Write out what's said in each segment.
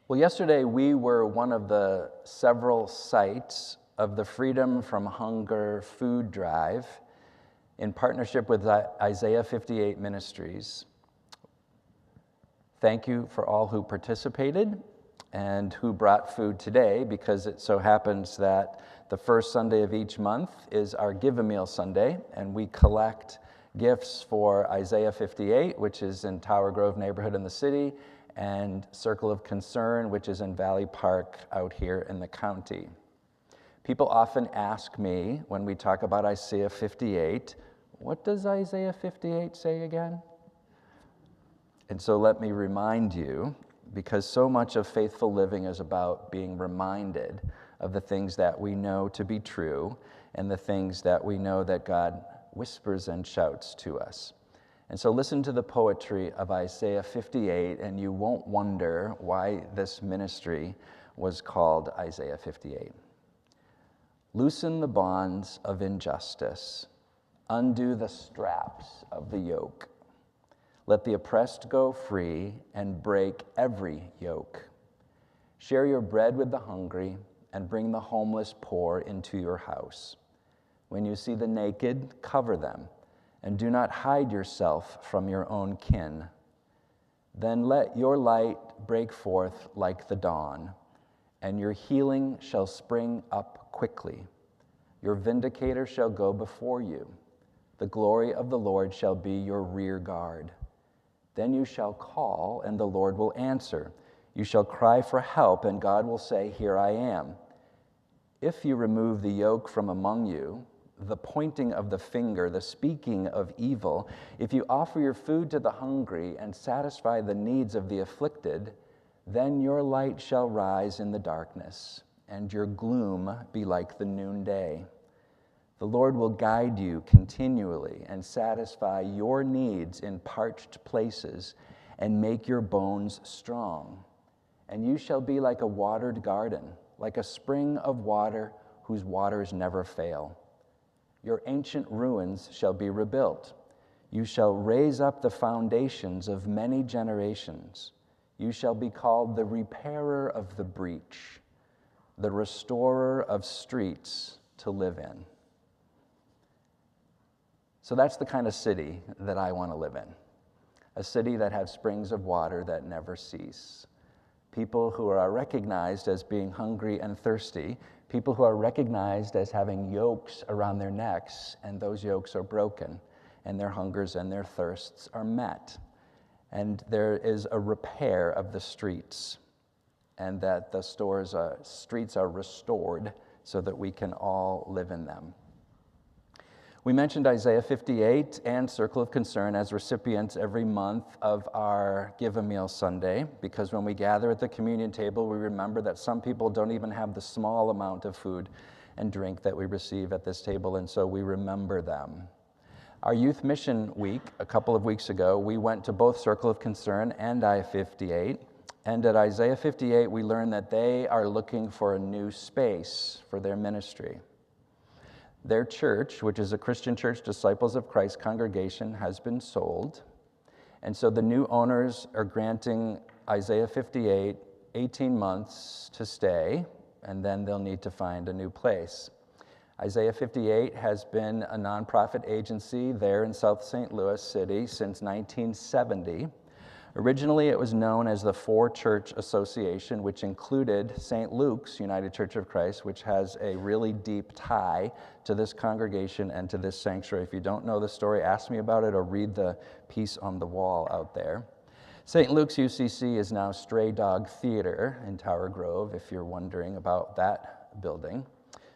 Well, yesterday we were one of the several sites of the Freedom from Hunger food drive in partnership with Isaiah 58 Ministries. Thank you for all who participated and who brought food today, because it so happens that the first Sunday of each month is our Give a Meal Sunday, and we collect gifts for Isaiah 58, which is in Tower Grove neighborhood in the city, and Circle of Concern, which is in Valley Park out here in the county. People often ask me when we talk about Isaiah 58, what does Isaiah 58 say again? And so let me remind you, because so much of faithful living is about being reminded of the things that we know to be true and the things that we know that God whispers and shouts to us. And so listen to the poetry of Isaiah 58, and you won't wonder why this ministry was called Isaiah 58. Loosen the bonds of injustice, undo the straps of the yoke. Let the oppressed go free and break every yoke. Share your bread with the hungry and bring the homeless poor into your house. When you see the naked, cover them, and do not hide yourself from your own kin. Then let your light break forth like the dawn, and your healing shall spring up quickly. Your vindicator shall go before you. The glory of the Lord shall be your rear guard. Then you shall call, and the Lord will answer. You shall cry for help, and God will say, "Here I am." If you remove the yoke from among you, the pointing of the finger, the speaking of evil, if you offer your food to the hungry and satisfy the needs of the afflicted, then your light shall rise in the darkness, and your gloom be like the noonday. The Lord will guide you continually and satisfy your needs in parched places and make your bones strong. And you shall be like a watered garden, like a spring of water whose waters never fail. Your ancient ruins shall be rebuilt. You shall raise up the foundations of many generations. You shall be called the repairer of the breach, the restorer of streets to live in. So that's the kind of city that I want to live in. A city that has springs of water that never cease. People who are recognized as being hungry and thirsty. People who are recognized as having yokes around their necks, and those yokes are broken, and their hungers and their thirsts are met. And there is a repair of the streets, and that the streets are restored so that we can all live in them. We mentioned Isaiah 58 and Circle of Concern as recipients every month of our Give a Meal Sunday, because when we gather at the communion table, we remember that some people don't even have the small amount of food and drink that we receive at this table, and so we remember them. Our Youth Mission Week, a couple of weeks ago, we went to both Circle of Concern and I-58, and at Isaiah 58, we learned that they are looking for a new space for their ministry. Their church, which is a Christian Church Disciples of Christ congregation, has been sold. And so the new owners are granting Isaiah 58 18 months to stay, and then they'll need to find a new place. Isaiah 58 has been a nonprofit agency there in South St. Louis City since 1970. Originally, it was known as the Four Church Association, which included St. Luke's United Church of Christ, which has a really deep tie to this congregation and to this sanctuary. If you don't know the story, ask me about it or read the piece on the wall out there. St. Luke's UCC is now Stray Dog Theater in Tower Grove, if you're wondering about that building.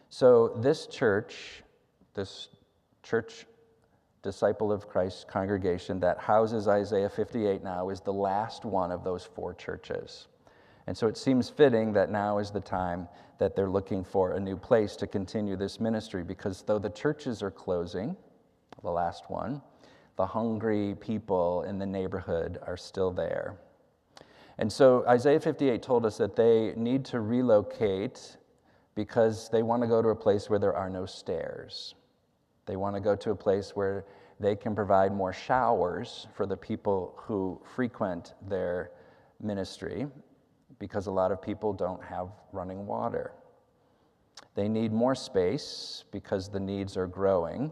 So this church Disciple of Christ congregation that houses Isaiah 58 now is the last one of those four churches. And so it seems fitting that now is the time that they're looking for a new place to continue this ministry, because though the churches are closing, the last one, the hungry people in the neighborhood are still there. And so Isaiah 58 told us that they need to relocate because they want to go to a place where there are no stairs. They want to go to a place where they can provide more showers for the people who frequent their ministry. because a lot of people don't have running water. They need more space because the needs are growing,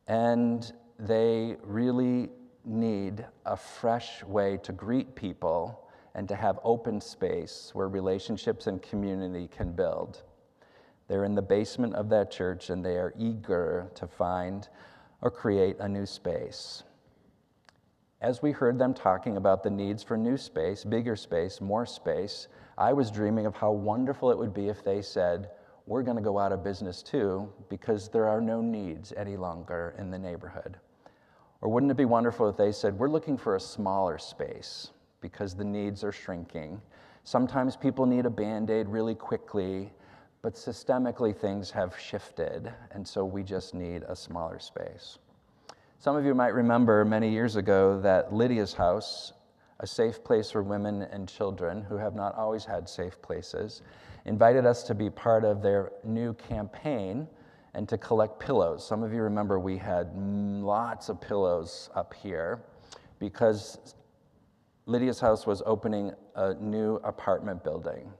and they really need a fresh way to greet people and to have open space where relationships and community can build. They're in the basement of that church, and they are eager to find or create a new space. As we heard them talking about the needs for new space, bigger space, more space, I was dreaming of how wonderful it would be if they said, we're going to go out of business too because there are no needs any longer in the neighborhood. Or wouldn't it be wonderful if they said, we're looking for a smaller space because the needs are shrinking. Sometimes people need a Band-Aid really quickly, but systemically things have shifted, and so we just need a smaller space. Some of you might remember many years ago that Lydia's House, a safe place for women and children who have not always had safe places, invited us to be part of their new campaign and to collect pillows. Some of you remember we had lots of pillows up here because Lydia's House was opening a new apartment building,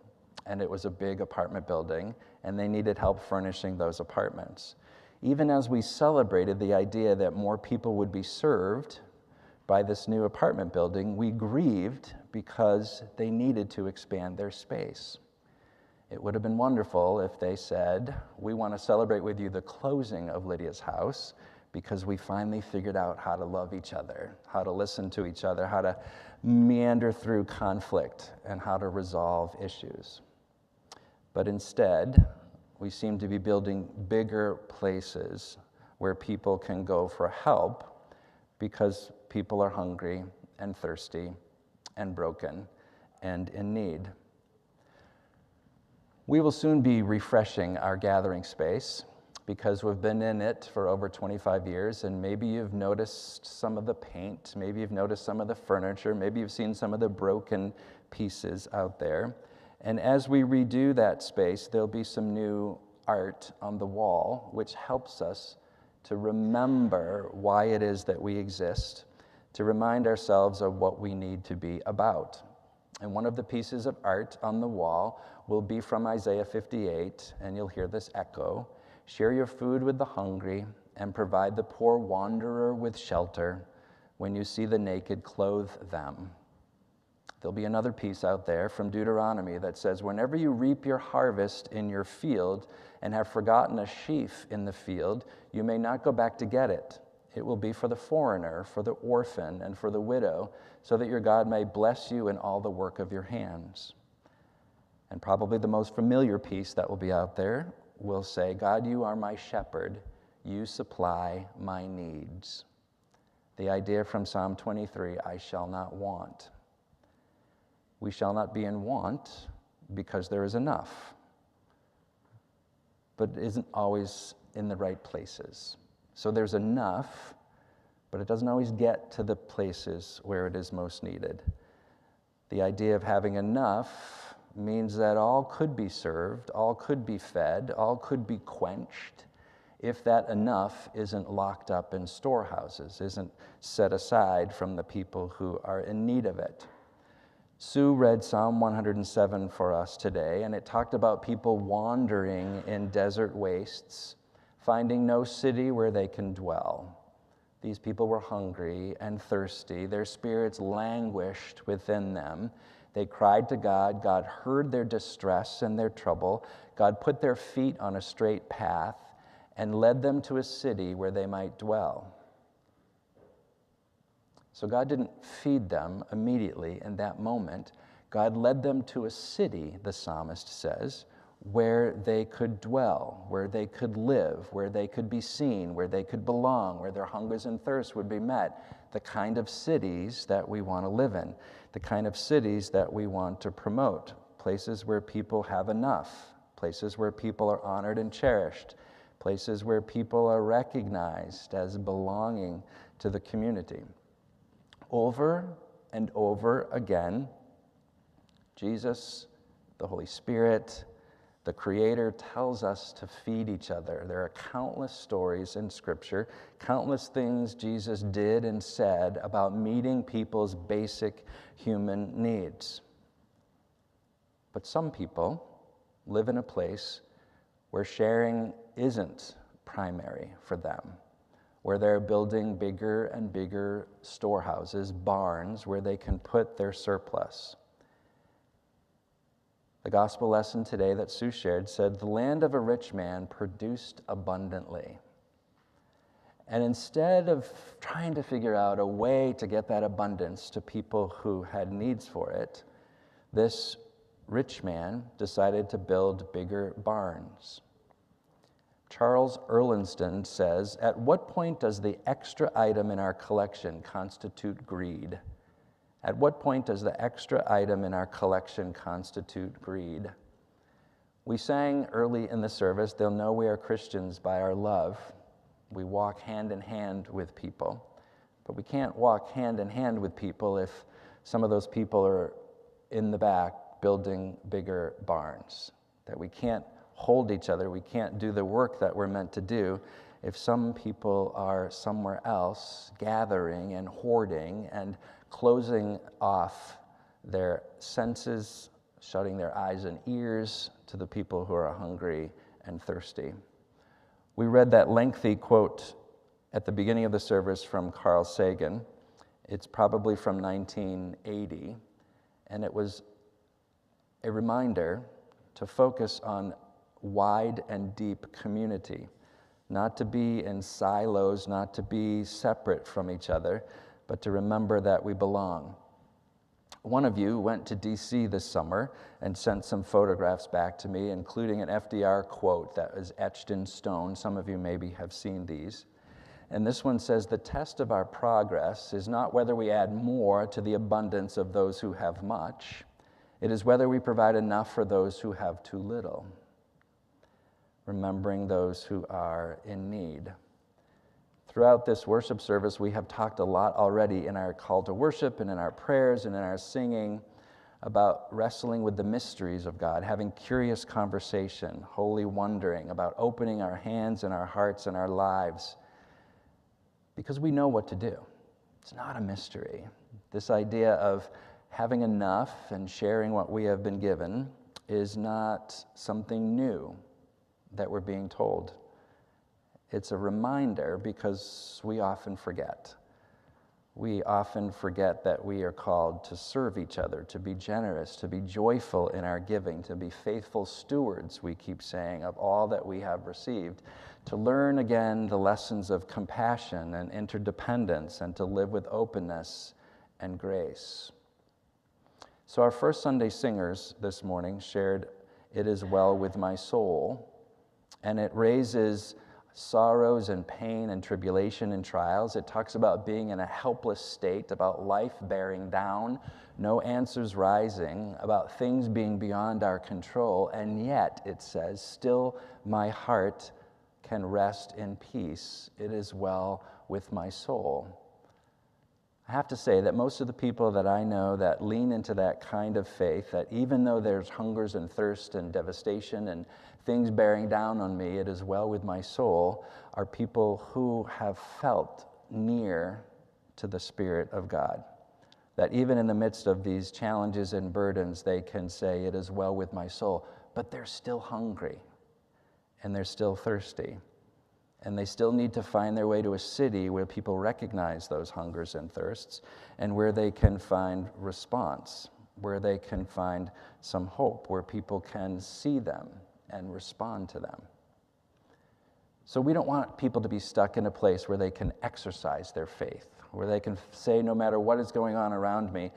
and it was a big apartment building, and they needed help furnishing those apartments. Even as we celebrated the idea that more people would be served by this new apartment building, we grieved because they needed to expand their space. It would have been wonderful if they said, we want to celebrate with you the closing of Lydia's House because we finally figured out how to love each other, how to listen to each other, how to meander through conflict, and how to resolve issues. But instead, we seem to be building bigger places where people can go for help because people are hungry and thirsty and broken and in need. We will soon be refreshing our gathering space because we've been in it for over 25 years, and maybe you've noticed some of the paint, maybe you've noticed some of the furniture, maybe you've seen some of the broken pieces out there. And as we redo that space, there'll be some new art on the wall, which helps us to remember why it is that we exist, to remind ourselves of what we need to be about. And one of the pieces of art on the wall will be from Isaiah 58, and you'll hear this echo. Share your food with the hungry and provide the poor wanderer with shelter. When you see the naked, clothe them. There'll be another piece out there from Deuteronomy that says, whenever you reap your harvest in your field and have forgotten a sheaf in the field, you may not go back to get it. It will be for the foreigner, for the orphan, and for the widow, so that your God may bless you in all the work of your hands. And probably the most familiar piece that will be out there will say, God, you are my shepherd. You supply my needs. The idea from Psalm 23, I shall not want. We shall not be in want because there is enough, but it isn't always in the right places. So there's enough, but it doesn't always get to the places where it is most needed. The idea of having enough means that all could be served, all could be fed, all could be quenched if that enough isn't locked up in storehouses, isn't set aside from the people who are in need of it. Sue read Psalm 107 for us today, and it talked about people wandering in desert wastes, finding no city where they can dwell. These people were hungry and thirsty. Their spirits languished within them. They cried to God. God heard their distress and their trouble. God put their feet on a straight path and led them to a city where they might dwell. So God didn't feed them immediately in that moment. God led them to a city, the psalmist says, where they could dwell, where they could live, where they could be seen, where they could belong, where their hungers and thirsts would be met. The kind of cities that we want to live in, the kind of cities that we want to promote, places where people have enough, places where people are honored and cherished, places where people are recognized as belonging to the community. Over and over again, Jesus, the Holy Spirit, the Creator tells us to feed each other. There are countless stories in Scripture, countless things Jesus did and said about meeting people's basic human needs. But some people live in a place where sharing isn't primary for them, where they're building bigger and bigger storehouses, barns, where they can put their surplus. The gospel lesson today that Sue shared said, "The land of a rich man produced abundantly." And instead of trying to figure out a way to get that abundance to people who had needs for it, this rich man decided to build bigger barns. Charles Erlinston says, "At what point does the extra item in our collection constitute greed? At what point does the extra item in our collection constitute greed?" We sang early in the service, "They'll know we are Christians by our love." We walk hand in hand with people. But we can't walk hand in hand with people if some of those people are in the back building bigger barns. That we can't hold each other, we can't do the work that we're meant to do if some people are somewhere else gathering and hoarding and closing off their senses, shutting their eyes and ears to the people who are hungry and thirsty. We read that lengthy quote at the beginning of the service from Carl Sagan. It's probably from 1980, and it was a reminder to focus on wide and deep community, not to be in silos, not to be separate from each other, but to remember that we belong. One of you went to DC this summer and sent some photographs back to me, including an FDR quote that was etched in stone. Some of you maybe have seen these. And this one says, "The test of our progress is not whether we add more to the abundance of those who have much. It is whether we provide enough for those who have too little." Remembering those who are in need. Throughout this worship service, we have talked a lot already in our call to worship and in our prayers and in our singing about wrestling with the mysteries of God, having curious conversation, holy wondering, about opening our hands and our hearts and our lives, because we know what to do. It's not a mystery. This idea of having enough and sharing what we have been given is not something new that we're being told. It's a reminder because we often forget. We often forget that we are called to serve each other, to be generous, to be joyful in our giving, to be faithful stewards, we keep saying, of all that we have received, to learn again the lessons of compassion and interdependence, and to live with openness and grace. So our first Sunday singers this morning shared, "It is well with my soul," and it raises sorrows and pain and tribulation and trials. It talks about being in a helpless state, about life bearing down, no answers rising, about things being beyond our control, and yet, it says, "Still my heart can rest in peace. It is well with my soul." I have to say that most of the people that I know that lean into that kind of faith, that even though there's hungers and thirst and devastation and things bearing down on me, it is well with my soul, are people who have felt near to the Spirit of God. That even in the midst of these challenges and burdens, they can say, "It is well with my soul," but they're still hungry and they're still thirsty. And they still need to find their way to a city where people recognize those hungers and thirsts and where they can find response, where they can find some hope, where people can see them and respond to them. So we don't want people to be stuck in a place where they can exercise their faith, where they can say, no matter what is going on around me,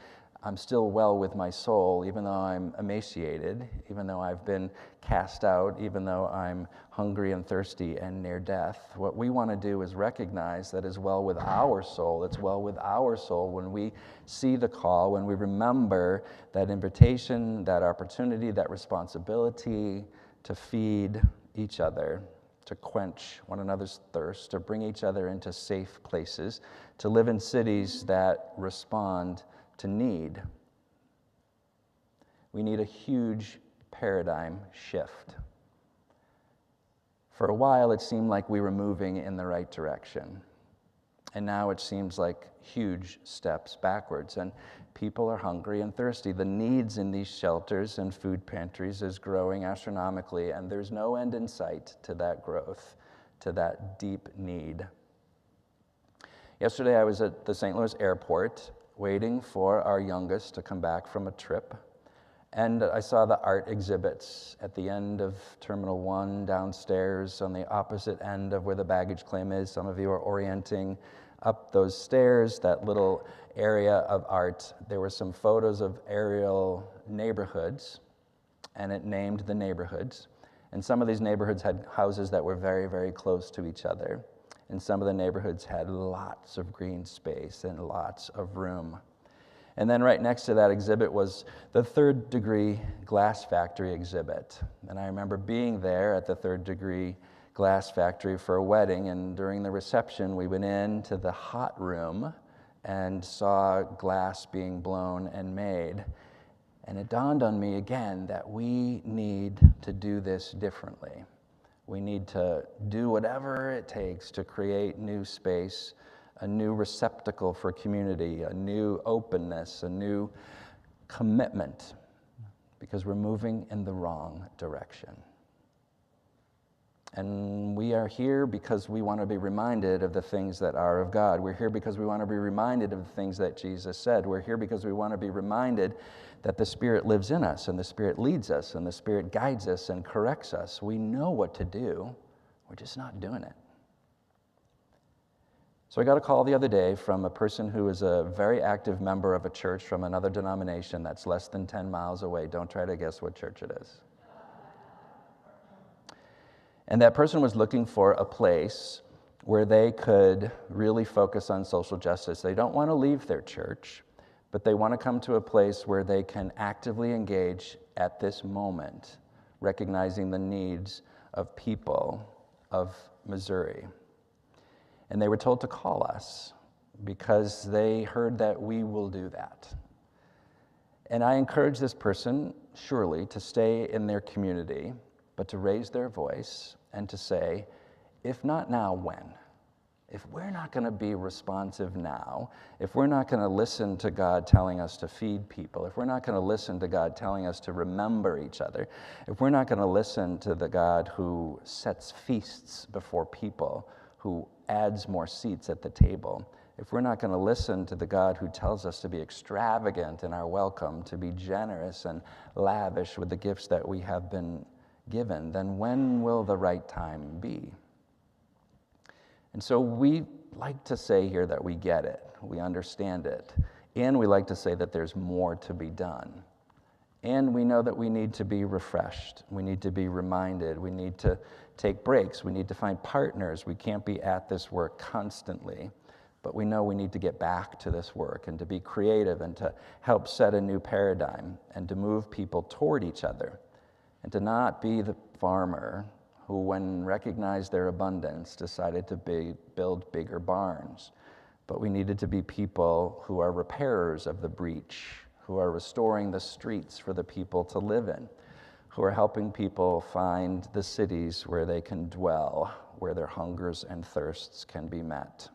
I'm still well with my soul, even though I'm emaciated, even though I've been cast out, even though I'm hungry and thirsty and near death. What we want to do is recognize that is well with our soul. It's well with our soul when we see the call, when we remember that invitation, that opportunity, that responsibility to feed each other, to quench one another's thirst, to bring each other into safe places, to live in cities that respond to need. We need a huge paradigm shift. For a while, it seemed like we were moving in the right direction. And now it seems like huge steps backwards. And people are hungry and thirsty. The needs in these shelters and food pantries is growing astronomically, and there's no end in sight to that growth, to that deep need. Yesterday I was at the St. Louis airport waiting for our youngest to come back from a trip. And I saw the art exhibits at the end of Terminal 1 downstairs on the opposite end of where the baggage claim is. Some of you are orienting up those stairs, that little area of art. There were some photos of aerial neighborhoods, and it named the neighborhoods. And some of these neighborhoods had houses that were very, very close to each other. And some of the neighborhoods had lots of green space and lots of room. And then right next to that exhibit was the Third Degree Glass Factory exhibit. And I remember being there at the Third Degree Glass Factory for a wedding, and during the reception we went into the hot room and saw glass being blown and made. And it dawned on me again that we need to do this differently. We need to do whatever it takes to create new space, a new receptacle for community, a new openness, a new commitment, because we're moving in the wrong direction. And we are here because we want to be reminded of the things that are of God. We're here because we want to be reminded of the things that Jesus said. We're here because we want to be reminded that the Spirit lives in us, and the Spirit leads us, and the Spirit guides us and corrects us. We know what to do, we're just not doing it. So I got a call the other day from a person who is a very active member of a church from another denomination that's less than 10 miles away. Don't try to guess what church it is. And that person was looking for a place where they could really focus on social justice. They don't want to leave their church, but they want to come to a place where they can actively engage at this moment, recognizing the needs of people of Missouri. And they were told to call us because they heard that we will do that. And I encourage this person, surely, to stay in their community, but to raise their voice and to say, if not now, when? If we're not going to be responsive now, if we're not going to listen to God telling us to feed people, if we're not going to listen to God telling us to remember each other, if we're not going to listen to the God who sets feasts before people, who adds more seats at the table, if we're not going to listen to the God who tells us to be extravagant in our welcome, to be generous and lavish with the gifts that we have been given, then when will the right time be? And so we like to say here that we get it, we understand it, and we like to say that there's more to be done. And we know that we need to be refreshed, we need to be reminded, we need to take breaks, we need to find partners. We can't be at this work constantly, but we know we need to get back to this work and to be creative and to help set a new paradigm and to move people toward each other and to not be the farmer who, when recognized their abundance, decided to build bigger barns. But we needed to be people who are repairers of the breach, who are restoring the streets for the people to live in, who are helping people find the cities where they can dwell, where their hungers and thirsts can be met.